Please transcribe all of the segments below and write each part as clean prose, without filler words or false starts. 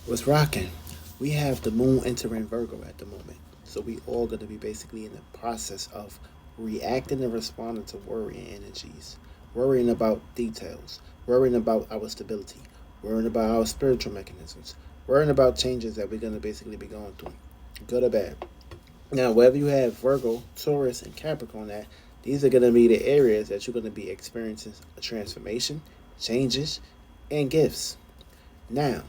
What's rocking? We have the moon entering Virgo at the moment. So we all going to be basically in the process of reacting and responding to worrying energies, worrying about details, worrying about our stability, worrying about our spiritual mechanisms, worrying about changes that we're going to basically be going through, good or bad. Now, wherever you have Virgo, Taurus, and Capricorn at, these are going to be the areas that you're going to be experiencing a transformation, changes, and gifts. Now,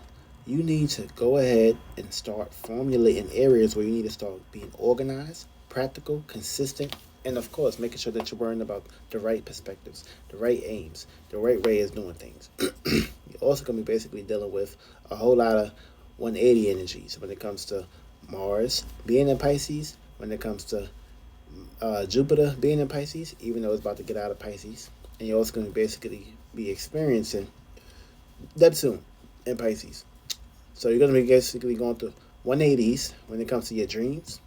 you need to go ahead and start formulating areas where you need to start being organized, practical, consistent, and of course, making sure that you're worrying about the right perspectives, the right aims, the right way of doing things. You're also going to be basically dealing with a whole lot of 180 energies when it comes to Mars being in Pisces, when it comes to Jupiter being in Pisces, even though it's about to get out of Pisces. And you're also going to basically be experiencing Neptune in Pisces. So you're going to be basically going through 180s when it comes to your dreams,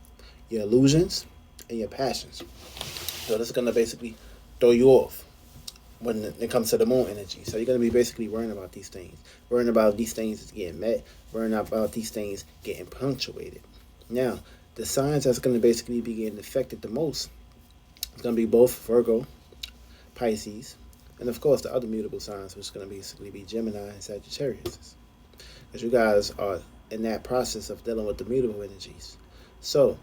your illusions, and your passions. So this is going to basically throw you off when it comes to the moon energy. So you're going to be basically worrying about these things, worrying about these things getting met, worrying about these things getting punctuated. Now, the signs that's going to basically be getting affected the most is going to be both Virgo, Pisces, and of course the other mutable signs, which is going to basically be Gemini and Sagittarius. Because you guys are in that process of dealing with the mutable energies. So,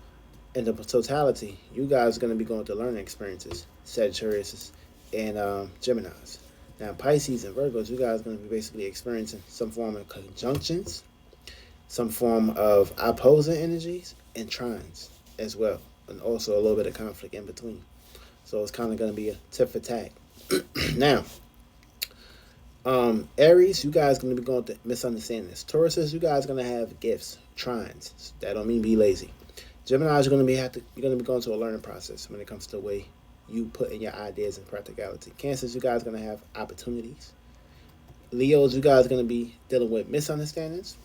in the totality, you guys are going to be going through learning experiences, Sagittarius and Geminis. Now, Pisces and Virgos, you guys are going to be basically experiencing some form of conjunctions, some form of opposing energies, and trines as well, and also a little bit of conflict in between. So it's kind of going to be a tit for tat. Now, Aries, you guys gonna be going to misunderstand this. Tauruses, you guys gonna have gifts, trines. That don't mean be lazy. Gemini's, you're gonna be going to a learning process when it comes to the way you put in your ideas and practicality. Cancers, you guys gonna have opportunities. Leos, you guys gonna be dealing with misunderstandings.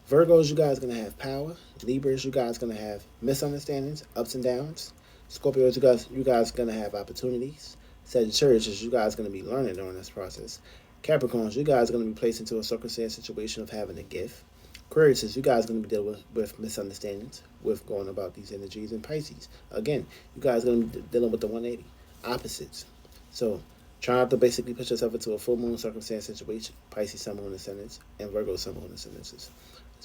Virgos, you guys gonna have power. Libras, you guys gonna have misunderstandings, ups and downs. Scorpios, you guys gonna have opportunities. Sagittarius, you guys gonna be learning during this process. Capricorns, you guys gonna be placed into a circumstance situation of having a gift. Aquarius, you guys gonna be dealing with misunderstandings with going about these energies. And Pisces, again, you guys gonna be dealing with the 180 opposites. So try not to basically put yourself into a full moon circumstance situation. Pisces, Sun, Moon, Ascendants, and Virgo, Sun, Moon, Ascendants.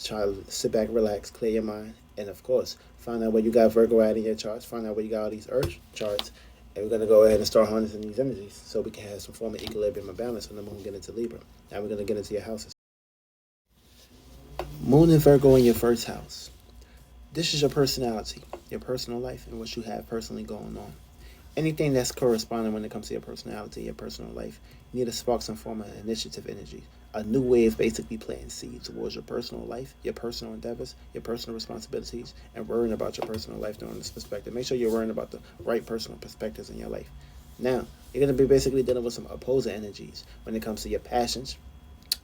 Try to sit back, relax, clear your mind, and of course, find out where you got Virgo at in your charts. Find out where you got all these Earth charts, and we're gonna go ahead and start harnessing these energies so we can have some form of equilibrium and balance when the moon get into Libra. Now we're gonna get into your houses. Moon and Virgo in your first house. This is your personality, your personal life, and what you have personally going on. Anything that's corresponding when it comes to your personality, your personal life, you need to spark some form of initiative energy. A new way of basically planting seeds towards your personal life, your personal endeavors, your personal responsibilities, and worrying about your personal life during this perspective. Make sure you're worrying about the right personal perspectives in your life. Now, you're going to be basically dealing with some opposing energies when it comes to your passions,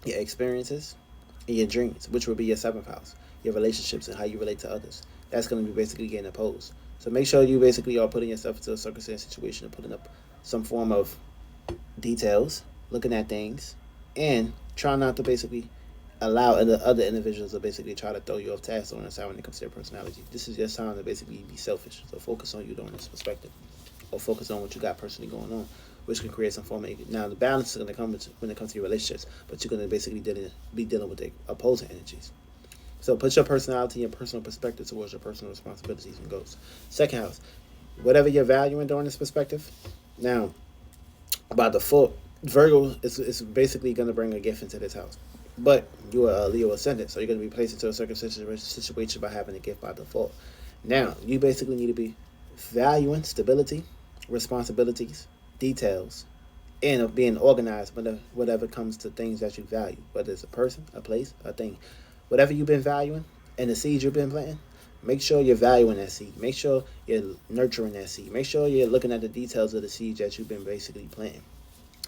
your experiences, and your dreams, which will be your seventh house, your relationships and how you relate to others. That's going to be basically getting opposed. So make sure you basically are putting yourself into a circumstance situation and putting up some form of details, looking at things, and try not to basically allow the other individuals to basically try to throw you off task on the side when it comes to your personality. This is your time to basically be selfish. So focus on you during this perspective, or focus on what you got personally going on, which can create some form of. Now the balance is going to come when it comes to your relationships, but you're going to basically be dealing with the opposing energies. So put your personality and personal perspective towards your personal responsibilities and goals. Second house, whatever you're valuing during this perspective. Now, by default, Virgo is basically going to bring a gift into this house. But you are a Leo ascendant, so you're going to be placed into a certain situation by having a gift by default. Now, you basically need to be valuing stability, responsibilities, details, and of being organized when whatever comes to things that you value, whether it's a person, a place, a thing. Whatever you've been valuing and the seeds you've been planting, make sure you're valuing that seed. Make sure you're nurturing that seed. Make sure you're looking at the details of the seeds that you've been basically planting.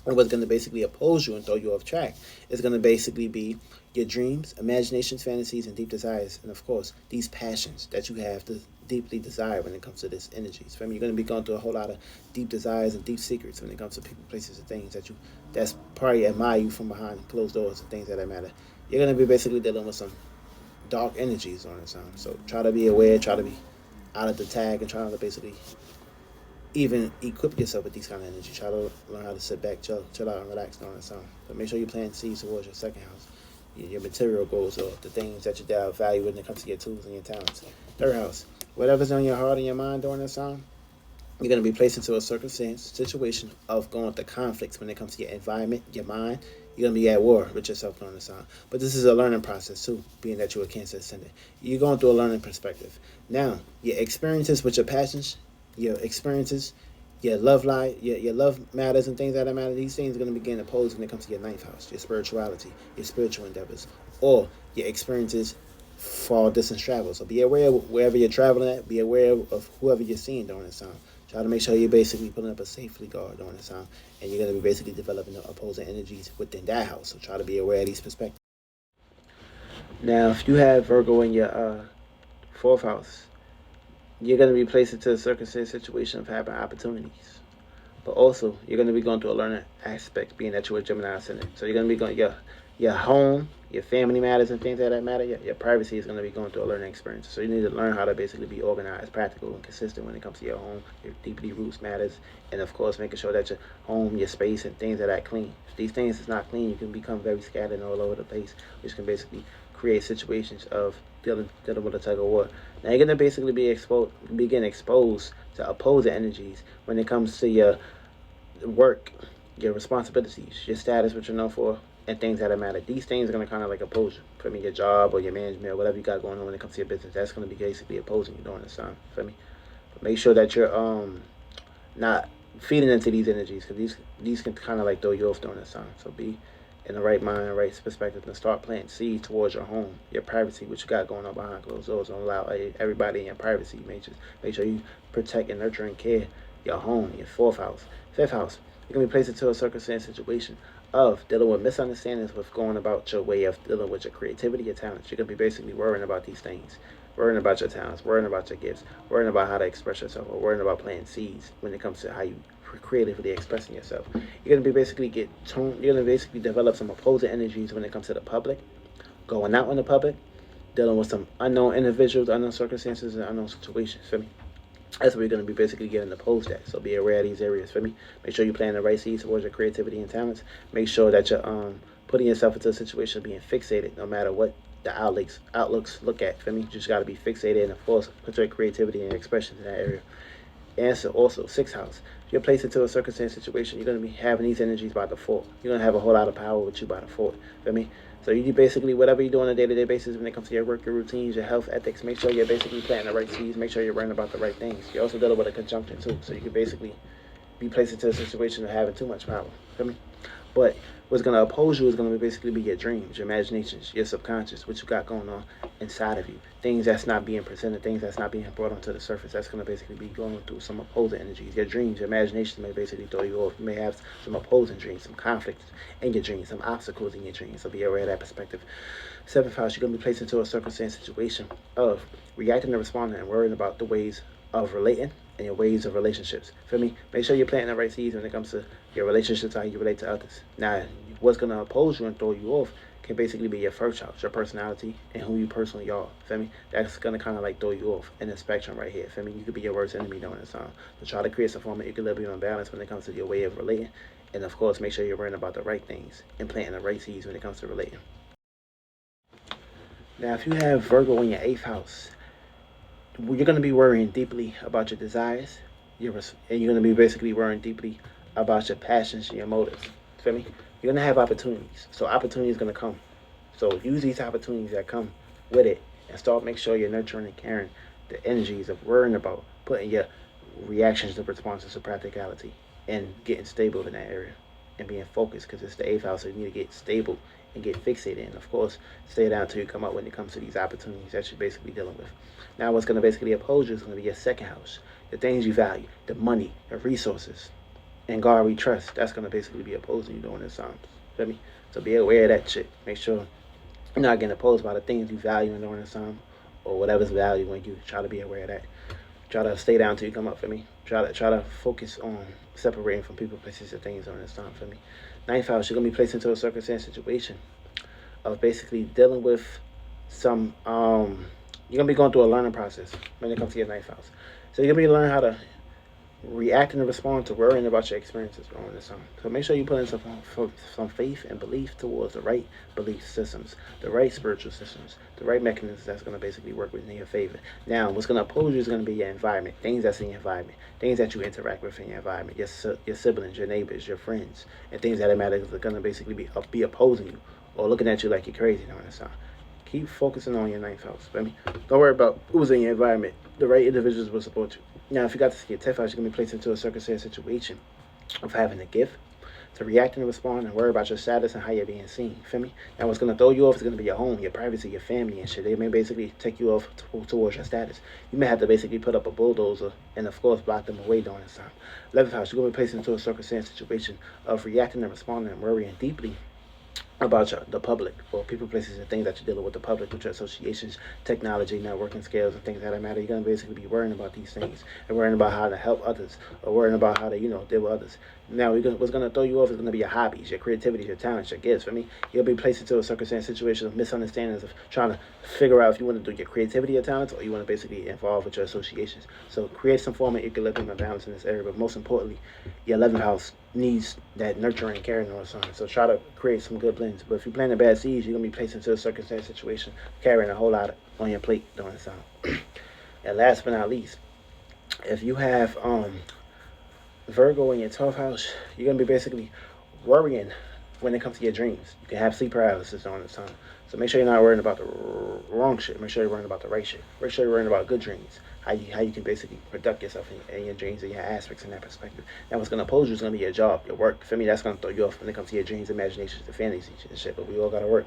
and what's going to basically oppose you and throw you off track is going to basically be your dreams, imaginations, fantasies, and deep desires, and of course these passions that you have to deeply desire when it comes to this energies. From you're going to be going through a whole lot of deep desires and deep secrets when it comes to people, places, and things that's probably admire you from behind closed doors and things that matter. You're going to be basically dealing with some dark energies on its own. So try to be aware, try to be out of the tag, and try to basically even equip yourself with these kind of energy. Try to learn how to sit back, chill out, and relax on its own. But make sure you plant seeds towards your second house, your material goals, or the things that you value when it comes to your tools and your talents. Third house, whatever's on your heart and your mind during this time, you're going to be placed into a circumstance, situation of going through conflicts when it comes to your environment, your mind. You're going to be at war with yourself during this time. But this is a learning process too, being that you're a Cancer ascendant. You're going through a learning perspective. Now, your experiences with your passions, your experiences, your love life, your love matters and things that matter, these things are going to begin to pose when it comes to your ninth house, your spirituality, your spiritual endeavors, or your experiences for distance travel. So be aware of wherever you're traveling at, be aware of whoever you're seeing during this time. Try to make sure you're basically putting up a safety guard during this time, and you're going to be basically developing the opposing energies within that house. So try to be aware of these perspectives. Now, if you have Virgo in your fourth house, you're going to be placed into a circumstance situation of having opportunities. But also, you're going to be going through a learning aspect, being that you're a Gemini ascendant. So you're going to be going your home, your family matters and things that matter. Your privacy is going to be going through a learning experience. So you need to learn how to basically be organized, practical, and consistent when it comes to your home. Your deeply roots matters, and of course, making sure that your home, your space, and things are clean. If these things is not clean, you can become very scattered all over the place, which can basically create situations of dealing with a tug of war. Now you're gonna basically begin exposed to opposing energies when it comes to your work, your responsibilities, your status, what you're known for, and things that matter. These things are gonna kind of like oppose you. For me, your job or your management or whatever you got going on when it comes to your business, that's gonna be basically opposing you during this time. For me, but make sure that you're not feeding into these energies, because these can kind of like throw you off during this time. So be in the right mind, right perspective, and start planting seeds towards your home, your privacy, what you got going on behind closed doors. Don't allow everybody in your privacy. Make sure you protect and nurture and care your home, your fourth house. Fifth house, you're going to be placed into a circumstance situation of dealing with misunderstandings with going about your way of dealing with your creativity, your talents. You're going to be basically worrying about these things. Worrying about your talents, worrying about your gifts, worrying about how to express yourself, or worrying about planting seeds when it comes to how you creatively expressing yourself. You're gonna be basically you're gonna basically develop some opposing energies when it comes to the public, going out in the public, dealing with some unknown individuals, unknown circumstances, and unknown situations. For me, that's what you're gonna be basically getting opposed at. So be aware of these areas. For me, make sure you plant the right seeds towards your creativity and talents. Make sure that you're putting yourself into a situation of being fixated, no matter what the outlooks look at. For me, you just gotta be fixated and of course put your creativity and expression in that area. Answer also, sixth house. If you're placed into a circumstance situation, you're going to be having these energies by default. You're going to have a whole lot of power with you by default. Feel me? So you basically, whatever you do on a day-to-day basis when it comes to your work, your routines, your health, ethics, make sure you're basically planting the right seeds. Make sure you're worrying about the right things. You're also dealing with a conjunction too. So you can basically be placed into a situation of having too much power. Feel me? But what's going to oppose you is going to basically be your dreams, your imaginations, your subconscious, what you got going on inside of you. Things that's not being presented, things that's not being brought onto the surface. That's going to basically be going through some opposing energies. Your dreams, your imagination may basically throw you off. You may have some opposing dreams, some conflicts in your dreams, some obstacles in your dreams. So be aware of that perspective. Seventh house, you're going to be placed into a circumstance situation of reacting and responding and worrying about the ways of relating and your ways of relationships. For me, make sure you're planting the right seeds when it comes to your relationships, how you relate to others. Now, what's going to oppose you and throw you off can basically be your first house, your personality, and who you personally are. Feel me? That's going to kind of like throw you off in the spectrum right here. Feel me? You could be your worst enemy during this time. So try to create some form of equilibrium and balance when it comes to your way of relating. And of course, make sure you're worrying about the right things and planting the right seeds when it comes to relating. Now, if you have Virgo in your eighth house, you're going to be worrying deeply about your desires, and you're going to be basically worrying deeply about your passions and your motives. Feel me? You're going to have opportunities. So opportunity is going to come. So use these opportunities that come with it and start make sure you're nurturing and caring the energies of worrying about putting your reactions and responses to practicality and getting stable in that area and being focused, because it's the eighth house, so you need to get stable and get fixated, and of course stay down until you come up when it comes to these opportunities that you're basically dealing with. Now what's going to basically oppose you is going to be your second house, the things you value, the money, the resources, In God we trust. That's gonna basically be opposing you during this time. Feel me? So be aware of that shit. Make sure you're not getting opposed by the things you value during this time, or whatever's valuing you. Try to be aware of that. Try to stay down till you come up for me. Try to focus on separating from people, places, and things during this time for me. Ninth house, you're gonna be placed into a circumstance situation of basically dealing with some you're gonna be going through a learning process when it comes to your ninth house. So you're gonna be learning how to react and respond to worrying about your experiences during this time. So make sure you put in some faith and belief towards the right belief systems, the right spiritual systems, the right mechanisms that's going to basically work within your favor. Now, what's going to oppose you is going to be your environment, things that's in your environment, things that you interact with in your environment, your siblings, your neighbors, your friends, and things that matter are going to basically be opposing you or looking at you like you're crazy during this time. Keep focusing on your ninth house. I mean, don't worry about who's in your environment. The right individuals will support you. Now, if you got to see your 10th house, you're going to be placed into a circumstance situation of having a gift to react and respond and worry about your status and how you're being seen. Feel me? Now, what's going to throw you off is going to be your home, your privacy, your family, and shit. They may basically take you off towards your status. You may have to basically put up a bulldozer and, of course, block them away during this time. 11th house, you're going to be placed into a circumstance situation of reacting and responding and worrying deeply about the public or people, places, and things that you're dealing with the public, with your associations, technology, networking skills, and things that matter. You're going to basically be worrying about these things and worrying about how to help others or worrying about how to, deal with others. Now, what's going to throw you off is going to be your hobbies, your creativity, your talents, your gifts. For me, you'll be placed into a circumstance, situation of misunderstandings of trying to figure out if you want to do your creativity or talents or you want to basically involve with your associations. So create some form of equilibrium and balance in this area. But most importantly, your 11th house needs that nurturing, caring, or something. So try to create some good blends. But if you're planting bad seeds, you're going to be placed into a circumstance, situation, carrying a whole lot on your plate during this time. And last but not least, if you have Virgo in your 12th house, you're going to be basically worrying when it comes to your dreams. You can have sleep paralysis during this time. So make sure you're not worrying about the wrong shit. Make sure you're worrying about the right shit. Make sure you're worrying about good dreams. How you can basically conduct yourself in your dreams and your aspects in that perspective. Now what's going to oppose you is going to be your job, your work. For me, that's going to throw you off when it comes to your dreams, imaginations, the fantasies and shit. But we all got to work.